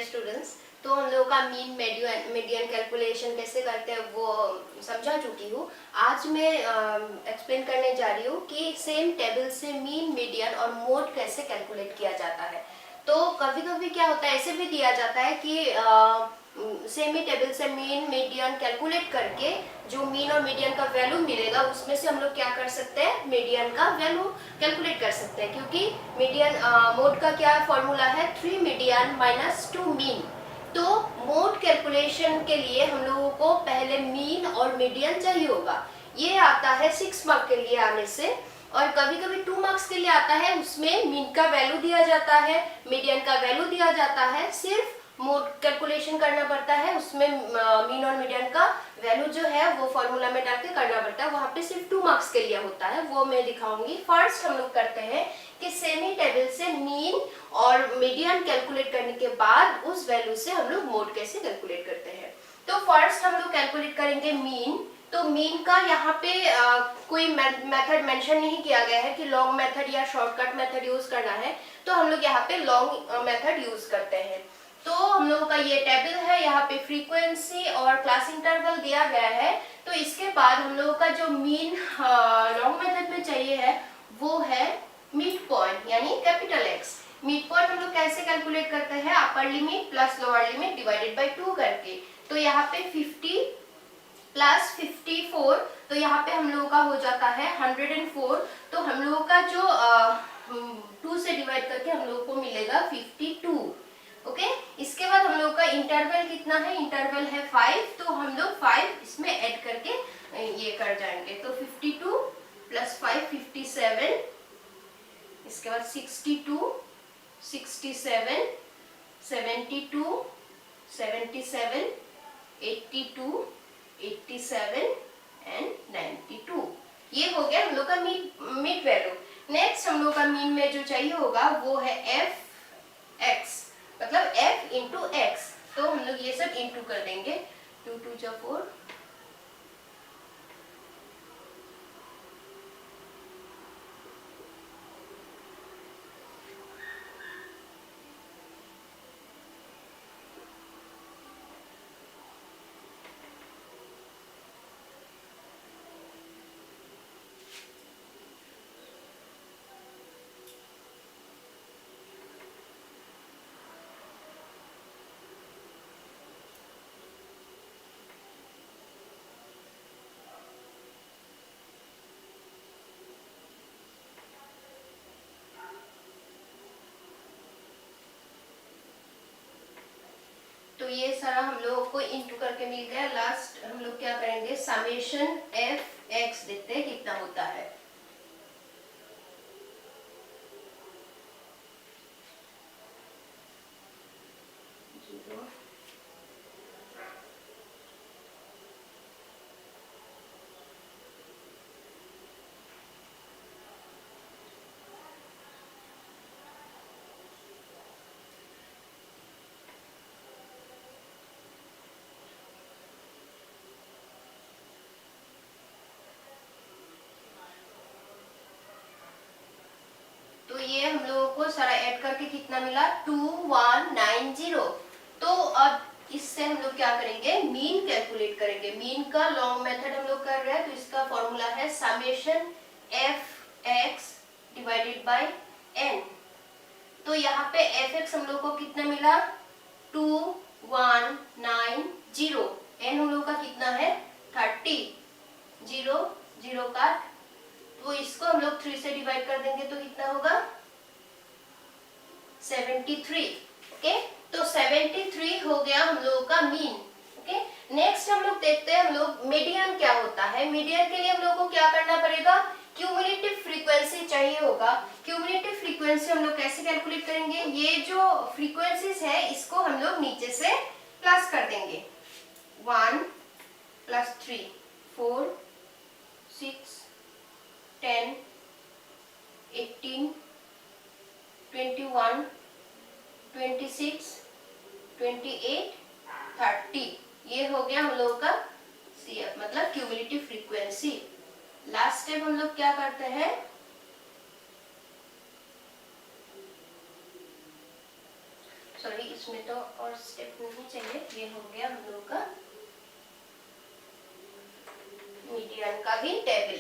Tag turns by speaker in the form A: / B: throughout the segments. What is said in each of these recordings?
A: Students, तो हम लोगों का मीन मीडियन कैलकुलेशन कैसे करते हैं वो समझा चुकी हूँ। आज मैं एक्सप्लेन करने जा रही हूँ कि सेम टेबल से मीन, मीडियन और मोड कैसे कैलकुलेट किया जाता है। तो कभी कभी क्या होता है, ऐसे भी दिया जाता है कि सेम ही टेबल से मीन मीडियन कैलकुलेट करके जो मीन और मीडियन का वैल्यू मिलेगा उसमें से हम लोग क्या कर सकते हैं, मीडियन का वैल्यू कैलकुलेट कर सकते हैं। क्योंकि मीडियन मोड का क्या फॉर्मूला है, 3 मीडियन माइनस 2 मीन। तो मोड कैलकुलेशन के लिए हम लोगों को पहले मीन और मीडियन चाहिए होगा। ये आता है 6 मार्क के लिए आने से, और कभी कभी 2 मार्क्स के लिए आता है, उसमें मीन का वैल्यू दिया जाता है, मीडियन का वैल्यू दिया जाता है, सिर्फ मोड कैलकुलेशन करना पड़ता है, उसमें मीन और मीडियन का वैल्यू जो है वो फॉर्मूला में डाल के करना पड़ता है। वहाँ पे सिर्फ 2 मार्क्स के लिए होता है, वो मैं दिखाऊंगी। फर्स्ट हम लोग करते हैं कि सेमी टेबल से मीन और मीडियन कैलकुलेट करने के बाद उस वैल्यू से हम लोग मोड कैसे कैलकुलेट करते हैं। तो फर्स्ट हम लोग कैलकुलेट करेंगे मीन। तो मीन का यहाँ पे कोई मेथड मेंशन नहीं किया गया है कि लॉन्ग मेथड या शॉर्टकट मेथड यूज करना है, तो हम लोग यहाँ पे लॉन्ग मेथड यूज करते हैं। तो हम लोगों का ये टेबल है, यहाँ पे फ्रीक्वेंसी और क्लास इंटरवल दिया गया है। तो इसके बाद हम लोगों का जो मीन लॉन्ग मेथड में चाहिए है वो है मिड पॉइंट, यानी कैपिटल एक्स। मिड पॉइंट हम लोग कैसे कैलकुलेट करते हैं, upper limit plus lower limit divided by 2 करके। तो यहाँ पे 50 प्लस 54, तो यहाँ पे हम लोगों का हो जाता है 104। तो हम लोगों का जो 2 से डिवाइड करके हम लोगों को मिलेगा 52। ओके, इसके बाद हम लोग का इंटरवल कितना है, इंटरवल है 5, तो हम लोग 5 इसमें ऐड करके ये कर जाएंगे। तो 52 प्लस 5 57, इसके बाद 62 67 72 77 82 87 एंड 92। ये हो गया हम लोग का मिड वैल्यू। नेक्स्ट हम लोग का मीन में जो चाहिए होगा वो है एफ एक्स, मतलब f इंटू एक्स। तो हम लोग ये सब इंटू कर देंगे, 2 2 जा 4। तो ये सारा हम लोगों को इंटू करके मिल गया। लास्ट हम लोग क्या करेंगे, समेशन एफ एक्स देखते हैं कितना होता है। तो ये हम लोगों को सारा ऐड करके कितना मिला, 2190। तो अब इससे हम लोग क्या करेंगे, मीन कैलकुलेट करेंगे। मीन का लॉन्ग मेथड हम लोग कर रहे हैं, तो इसका फॉर्मूला है summation F X divided by N. तो यहाँ पे एफ एक्स हम लोग को कितना मिला, 2190। एन हम लोग का कितना है, 30। 0 0 का, तो इसको हम लोग 3 से डिवाइड कर देंगे तो कितना होगा, 73। ओके, तो 73 हो गया हम लोगों का मीन। ओके, नेक्स्ट हम लोग देखते हैं हम लोग मीडियन क्या होता है। मीडियन के लिए हम लोग को क्या करना पड़ेगा, क्यूमुलेटिव फ्रीक्वेंसी चाहिए होगा। क्यूमुलेटिव फ्रीक्वेंसी हम लोग कैसे कैलकुलेट करेंगे, ये जो फ्रीक्वेंसीज है इसको हम लोग नीचे से प्लस कर देंगे। 1 प्लस 3 4 6 10 18 21 26 28 30। ये हो गया हम लोगों का CF, मतलब क्यूमुलेटिव फ्रीक्वेंसी। लास्ट स्टेप हम लोग क्या करते हैं, सॉरी इसमें तो और स्टेप नहीं चाहिए। ये हो गया हम लोग का मीडियन का भी टेबल।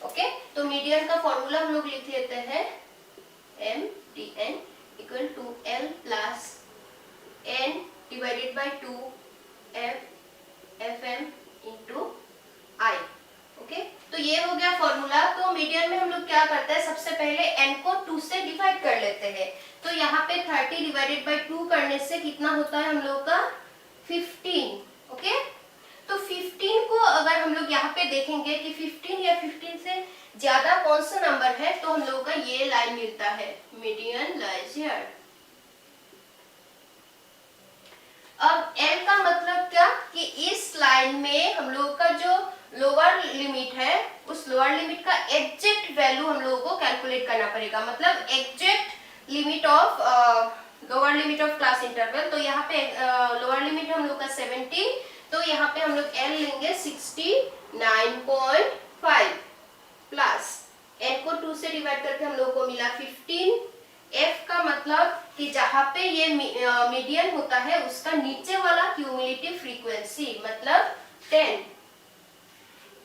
A: ओके, तो मीडियन का फॉर्मूला हम लोग लिख लेते हैं MDN equal to L plus N divided by 2 FM into I। Okay, तो ये हो गया फॉर्मूला। तो मीडियन में हम लोग क्या करते हैं, सबसे पहले n को 2 से डिवाइड कर लेते हैं। तो यहाँ पे 30 डिवाइडेड बाय 2 करने से कितना होता है हम लोग का 15। ओके, तो 15 को अगर हम लोग यहाँ पे देखेंगे कि 15 या 15 से ज्यादा कौन सा नंबर है, तो हम लोग का ये लाइन मिलता है, मीडियन लाइज हियर। अब L का मतलब क्या कि इस लाइन में हम लोग का जो लोअर लिमिट है, उस लोअर लिमिट का एग्जैक्ट वैल्यू हम लोगों को कैलकुलेट करना पड़ेगा, मतलब exact limit of lower limit of class interval. तो यहाँ पे लोअर लिमिट हम लोग का 70, तो यहाँ पे हम लोग L लेंगे 69.5 प्लस N को 2 से डिवाइड करके हम लोग को मिला 15। F का मतलब कि जहाँ पे ये मीडियन होता है उसका नीचे वाला क्यूमुलेटिव फ्रीक्वेंसी मतलब 10।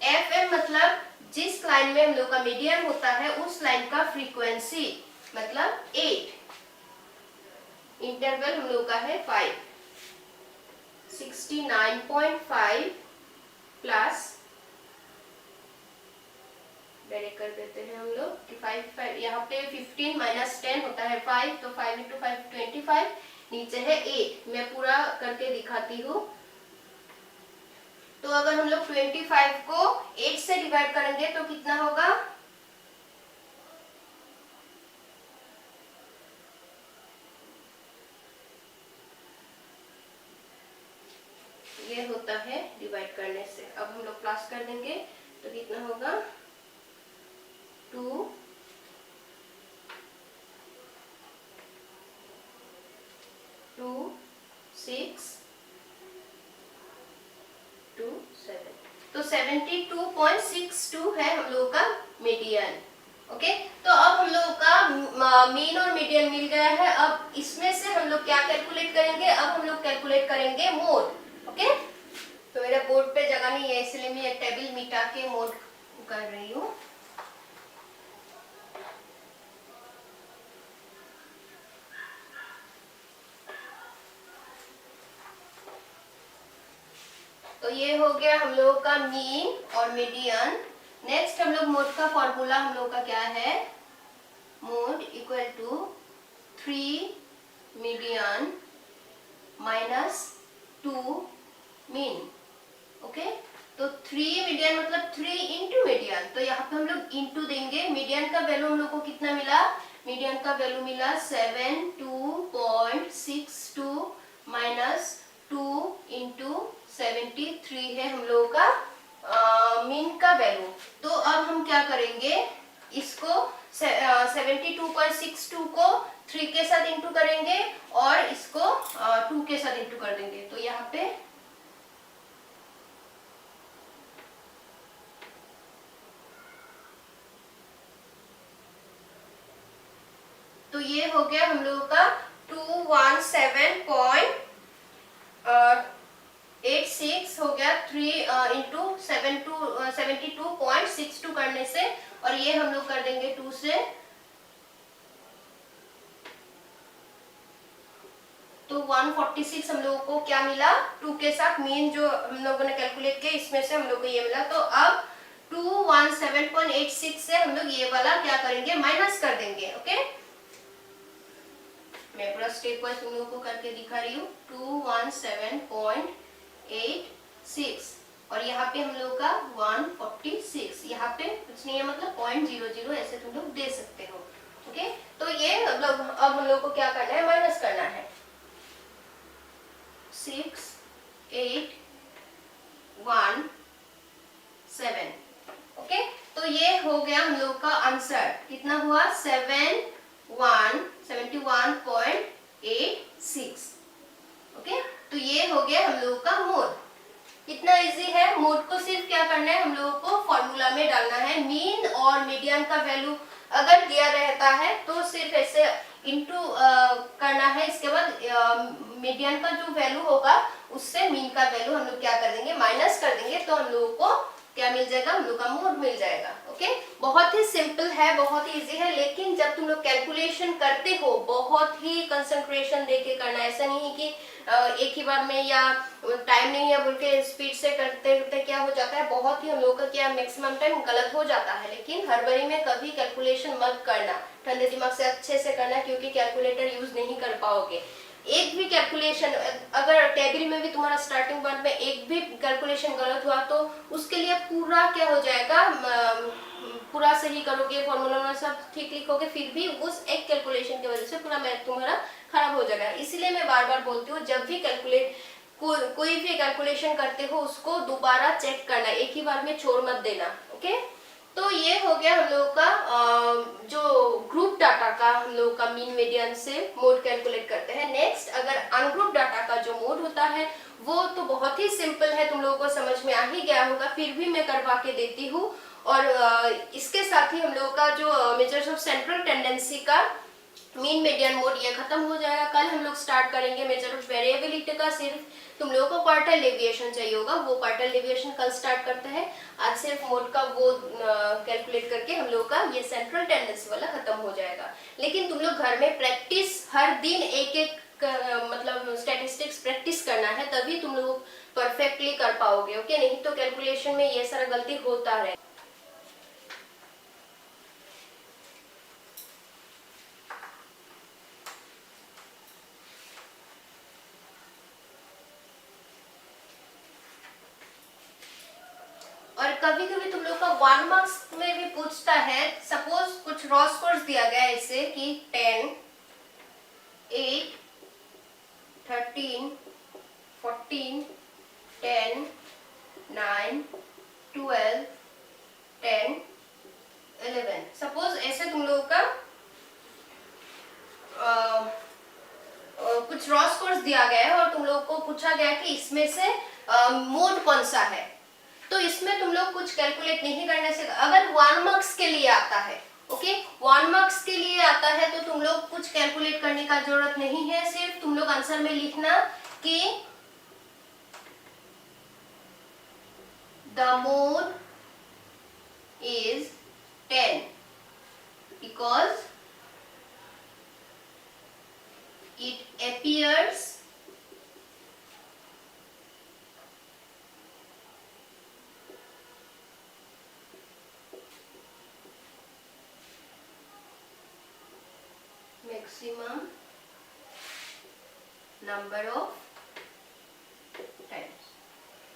A: FM मतलब जिस लाइन में हम लोग का मीडियन होता है उस लाइन का फ्रीक्वेंसी मतलब 8। इंटरवल हम लोग का है 5। 69.5 प्लस डायरेक्ट कर देते हैं हम लोग कि 5 यहाँ पे 15 माइनस 10 होता है 5, तो 5 इंटू 5 25, नीचे है 8। मैं पूरा करके दिखाती हूँ। तो अगर हम लोग 25 को 8 से डिवाइड करेंगे तो कितना होगा, ये होता है डिवाइड करने से। अब हम लोग प्लस कर देंगे तो कितना होगा 2 2 6 2 7, तो 72.62 है हम लोगों का मीडियन। ओके, तो अब हम लोगों का मीन और मीडियन मिल गया है। अब इसमें से हम लोग क्या कैलकुलेट करेंगे, अब हम लोग कैलकुलेट करेंगे मोड। ओके, तो मेरे बोर्ड पे जगह नहीं है इसलिए मैं एक टेबल मिटा के मोड कर रही हूँ। तो ये हो गया हम लोगों का मीन और मीडियन। नेक्स्ट हम लोग मोड का फॉर्मूला हम लोग का क्या है, mode equal to 3 median minus 2 mean. Okay, तो 3 मीडियन मतलब 3 इंटू मीडियन, तो यहाँ पे हम लोग इंटू देंगे। मीडियन का वैल्यू हम लोग को कितना मिला, मीडियन का वैल्यू मिला 72.62 माइनस 2 इंटू 73 है हम लोगों का मीन का वैल्यू। तो अब हम क्या करेंगे, इसको 72.62 को 3 के साथ इंटू करेंगे और इसको 2 के साथ इंटू कर देंगे। तो यहाँ पे तो ये हो गया हम लोगों का 217.86 हो गया 3 इंटू 72.62 करने से, और ये हम लोग कर देंगे 2 से, तो 146 हम लोगों को क्या मिला 2 के साथ मीन जो हम लोगों ने कैलकुलेट किया इसमें से हम लोग को ये मिला। तो अब 217.86 से हम लोग ये वाला क्या करेंगे, माइनस कर देंगे। ओके, मैं पूरा स्टेप वाइज तुम लोगों को करके दिखा रही हूँ। 217.86 और यहाँ पे हम लोग का 146, यहाँ पे कुछ नहीं है मतलब 0.00 ऐसे तुम लोग दे सकते हो। ओके, तो ये मतलब अब हम लोग को क्या करना है, माइनस करना है। 6 8 1 7। ओके, तो ये हो गया हम लोग का आंसर, कितना हुआ 71.86। ओके, तो ये हो गया हम लोगों का मोड। कितना इजी है, मोड को सिर्फ क्या करना है, हम लोगों को फॉर्मूला में डालना है। मीन और मीडियन का वैल्यू अगर दिया रहता है तो सिर्फ ऐसे इनटू करना है। इसके बाद मीडियन का जो वैल्यू होगा उससे मीन का वैल्यू हम लोग क्या कर देंगे, माइनस कर देंगे, तो हम लोगों को क्या मिल जाएगा, हम लोग का मोड मिल जाएगा। ओके, बहुत ही सिंपल है, बहुत ही इजी है, लेकिन जब तुम लोग कैलकुलेशन करते हो बहुत ही कंसंट्रेशन देके करना। ऐसा नहीं है कि एक ही बार में या टाइम नहीं है बोल के स्पीड से करते करते क्या हो जाता है, बहुत ही हम लोग का क्या मैक्सिमम टाइम गलत हो जाता है। लेकिन हड़बड़ी में कभी कैलकुलेशन मत करना, ठंडे दिमाग से अच्छे से करना, क्योंकि कैलकुलेटर यूज नहीं कर पाओगे। एक भी कैलकुलेशन अगर टेबल में भी तुम्हारा स्टार्टिंग पॉइंट में एक भी कैलकुलेशन गलत हुआ तो उसके लिए पूरा क्या हो जाएगा, पूरा सही करोगे, फॉर्मूला में सब ठीक लिखोगे, फिर भी उस एक कैलकुलेशन की वजह से पूरा मैथ तुम्हारा खराब हो जाएगा। इसीलिए मैं बार बार बोलती हूँ, जब भी कोई भी कैलकुलेशन करते हो उसको दोबारा चेक करना, एक ही बार में छोड़ मत देना। ओके, तो ये हो गया हम लोगों का जो ग्रुप डाटा का हम लोगों का मीन मीडियन से मोड कैलकुलेट करते हैं। नेक्स्ट, अगर अनग्रुप डाटा का जो मोड होता है वो तो बहुत ही सिंपल है, तुम लोगों को समझ में आ ही गया होगा, फिर भी मैं करवा के देती हूँ। और इसके साथ ही हम लोगों का जो मेजर्स ऑफ सेंट्रल टेंडेंसी का मीन मीडियन मोड ये खत्म हो जाएगा। कल हम लोग स्टार्ट करेंगे मेजर ऑफ वेरिएबिलिटी का। सिर्फ तुम लोगों को क्वार्टाइल डेविएशन चाहिए होगा, वो क्वार्टाइल डेविएशन कल स्टार्ट करते हैं। आज सिर्फ मोड का वो कैलकुलेट करके हम लोग का ये सेंट्रल टेंडेंसी वाला खत्म हो जाएगा। लेकिन तुम लोग घर में प्रैक्टिस हर दिन एक एक मतलब स्टैटिस्टिक्स प्रैक्टिस करना है, तभी तुम लोग परफेक्टली कर पाओगे। ओके, नहीं तो कैलकुलेशन में ये सारा गलती होता है। और कभी कभी तुम लोग का 1 मार्क्स में भी पूछता है, सपोज कुछ रॉ स्कोर्स दिया गया है इसे कि 10, 8, 13, 14, 10, 9, 12, 10, 11। सपोज ऐसे तुम लोगों का कुछ रॉ स्कोर्स दिया गया है और तुम लोग को पूछा गया कि इसमें से मोड कौन सा है। तो इसमें तुम लोग कुछ कैलकुलेट नहीं करने से, अगर 1 मार्क्स के लिए आता है, ओके, 1 मार्क्स के लिए आता है तो तुम लोग कुछ कैलकुलेट करने का जरूरत नहीं है। सिर्फ तुम लोग आंसर में लिखना कि the mode is 10 because it appears maximum number of times।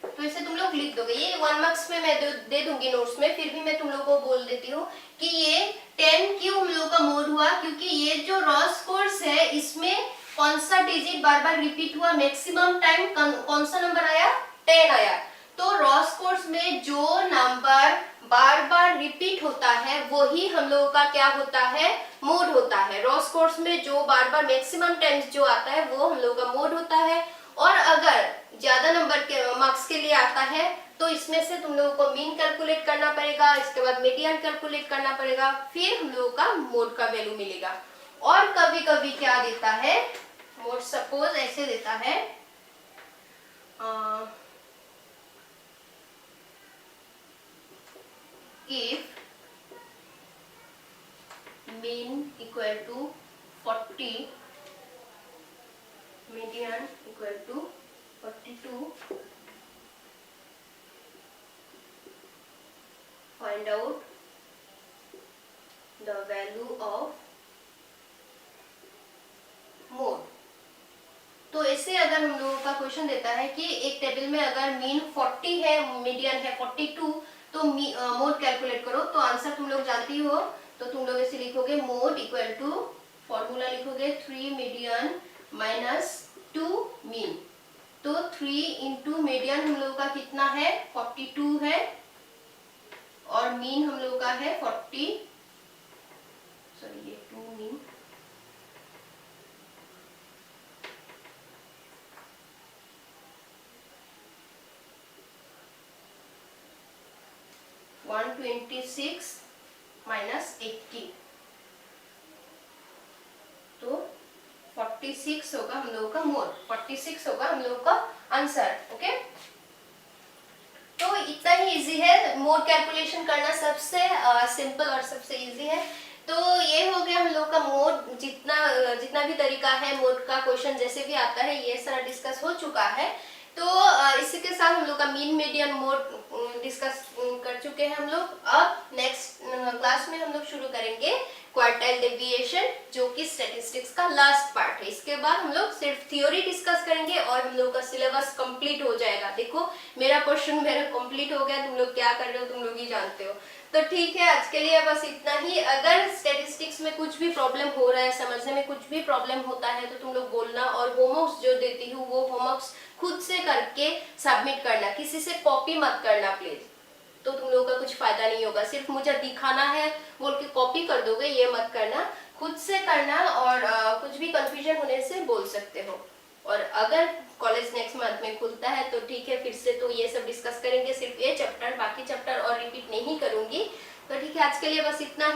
A: तो इसे तुम लोग लिख दोगे, ये 1 मार्क्स में मैं दे दूंगी नोट्स में, फिर भी मैं तुम लोगों को बोल देती हूँ कि ये 10 क्यों हम लोगों का मोड हुआ, क्योंकि ये जो रॉ स्कोर्स है इसमें कौन सा डिजिट बार बार रिपीट हुआ, मैक्सिमम टाइम कौन सा नंबर आया, 10 आया। तो रॉ स्कोर्स में जो नंबर बार बार रिपीट होता है वही हम लोगों का क्या होता है, मोड होता है। रॉ स्कोर्स में जो बार बार मैक्सिमम टाइम्स जो आता है वो हम लोगों का मोड होता है। और अगर ज्यादा नंबर के मार्क्स के लिए आता है तो इसमें से तुम लोगों को मीन कैलकुलेट करना पड़ेगा, इसके बाद मीडियन कैलकुलेट करना पड़ेगा, फिर हम लोगों का मोड का वैल्यू मिलेगा। और कभी कभी क्या देता है मोड, सपोज ऐसे देता है if mean equal to 40, median equal to 42, find out the value of mode। तो ऐसे अगर हम लोगों का क्वेश्चन देता है कि एक टेबल में अगर मीन 40 है, मीडियन है 42, तो मोड कैलकुलेट करो, तो आंसर तुम लोग जानती हो। तो तुम लोग ऐसे लिखोगे मोड इक्वल टू, फॉर्मूला लिखोगे 3 मीडियन माइनस 2 मीन। तो 3 इंटू मीडियन हम लोगों का कितना है, 42 है, और मीन हम लोगों का है 40, सॉरी ये 2 मीन, -126 -80। तो 46 होगा हम लोगों का मोड, 46 होगा हम लोगों का आंसर। ओके, तो इतना ही इजी है, मोड कैलकुलेशन करना सबसे सिंपल और सबसे इजी है। तो ये हो गया हम लोग का मोड, जितना भी तरीका है मोड का क्वेश्चन जैसे भी आता है ये सारा डिस्कस हो चुका है। तो इसी के साथ हम लोग का मीन मीडियन मोड डिस्कस कर चुके हैं हम लोग। अब नेक्स्ट क्लास में हम लोग शुरू करेंगे क्वार्टाइल डेविएशन, जो कि स्टैटिस्टिक्स का लास्ट पार्ट है। इसके बाद हम लोग सिर्फ थ्योरी डिस्कस करेंगे और हम लोग का सिलेबस कंप्लीट हो जाएगा। देखो मेरा क्वेश्चन मेरा कंप्लीट हो गया, तुम लोग क्या कर रहे हो तुम लोग ही जानते हो। तो ठीक है, आज के लिए बस इतना ही। अगर स्टैटिस्टिक्स में कुछ भी प्रॉब्लम हो रहा है, समझने में कुछ भी प्रॉब्लम होता है तो तुम लोग बोलना, और होमवर्क्स जो देती हूँ वो होमवर्क्स खुद से करके सबमिट करना, किसी से कॉपी मत करना प्लीज। तो तुम लोगों का कुछ फायदा नहीं होगा, सिर्फ मुझे दिखाना है बोल के कॉपी कर दोगे, ये मत करना, खुद से करना। और कुछ भी कंफ्यूजन होने से बोल सकते हो। और अगर कॉलेज नेक्स्ट मंथ में खुलता है तो ठीक है, फिर से तो ये सब डिस्कस करेंगे, सिर्फ ये चैप्टर, बाकी चैप्टर और रिपीट नहीं करूंगी। तो ठीक है, आज के लिए बस इतना ही।